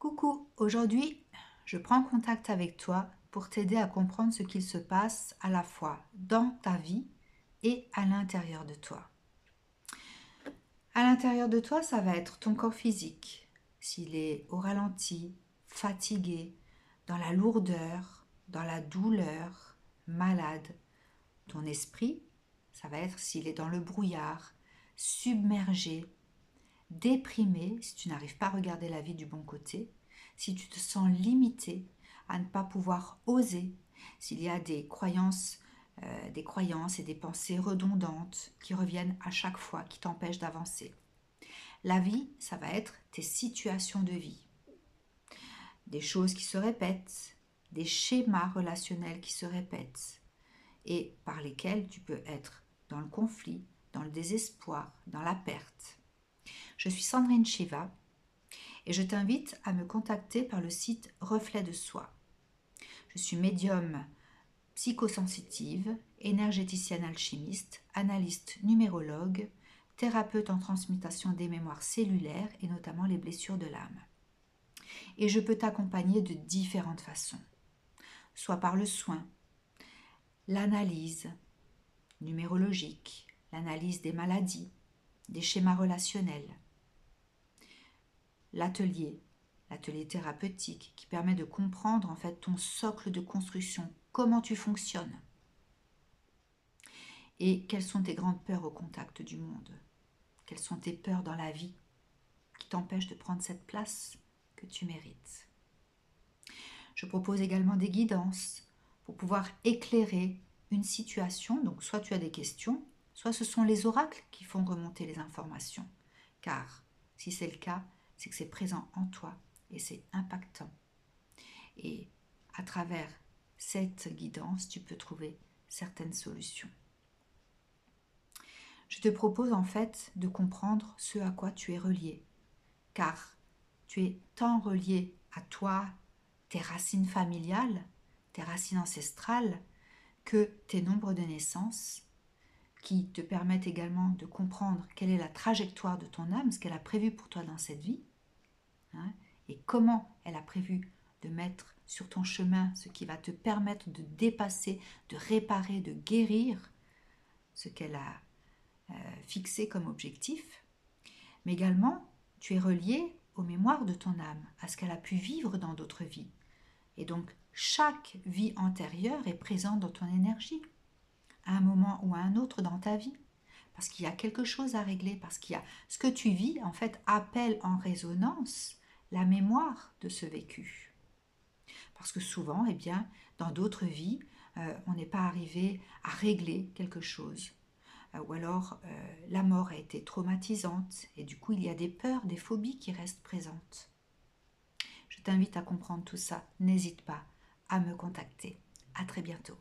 Coucou, aujourd'hui je prends contact avec toi pour t'aider à comprendre ce qu'il se passe à la fois dans ta vie et à l'intérieur de toi. À l'intérieur de toi, ça va être ton corps physique, s'il est au ralenti, fatigué, dans la lourdeur, dans la douleur, malade. Ton esprit, ça va être s'il est dans le brouillard, submergé, déprimé, si tu n'arrives pas à regarder la vie du bon côté, si tu te sens limité à ne pas pouvoir oser, s'il y a des croyances et des pensées redondantes qui reviennent à chaque fois, qui t'empêchent d'avancer. La vie, ça va être tes situations de vie, des choses qui se répètent, des schémas relationnels qui se répètent et par lesquels tu peux être dans le conflit, dans le désespoir, dans la perte. Je suis Sandrine Shiva et je t'invite à me contacter par le site Reflet de Soi. Je suis médium psychosensitive, énergéticienne alchimiste, analyste numérologue, thérapeute en transmutation des mémoires cellulaires et notamment les blessures de l'âme. Et je peux t'accompagner de différentes façons, soit par le soin, l'analyse numérologique, l'analyse des maladies, des schémas relationnels, l'atelier thérapeutique qui permet de comprendre en fait ton socle de construction, comment tu fonctionnes et quelles sont tes grandes peurs au contact du monde, quelles sont tes peurs dans la vie qui t'empêchent de prendre cette place que tu mérites. Je propose également des guidances pour pouvoir éclairer une situation, donc soit tu as des questions, soit ce sont les oracles qui font remonter les informations, car si c'est le cas, c'est que c'est présent en toi et c'est impactant. Et à travers cette guidance, tu peux trouver certaines solutions. Je te propose en fait de comprendre ce à quoi tu es relié, car tu es tant relié à toi, tes racines familiales, tes racines ancestrales, que tes nombres de naissance, qui te permettent également de comprendre quelle est la trajectoire de ton âme, ce qu'elle a prévu pour toi dans cette vie, hein, et comment elle a prévu de mettre sur ton chemin ce qui va te permettre de dépasser, de réparer, de guérir ce qu'elle a fixé comme objectif. Mais également, tu es relié aux mémoires de ton âme, à ce qu'elle a pu vivre dans d'autres vies. Et donc, chaque vie antérieure est présente dans ton énergie, à un moment ou à un autre dans ta vie. Parce qu'il y a quelque chose à régler, parce qu'il y a ce que tu vis, en fait, appelle en résonance la mémoire de ce vécu. Parce que souvent, eh bien, dans d'autres vies, on n'est pas arrivé à régler quelque chose. Ou alors, la mort a été traumatisante et du coup, il y a des peurs, des phobies qui restent présentes. Je t'invite à comprendre tout ça. N'hésite pas à me contacter. À très bientôt.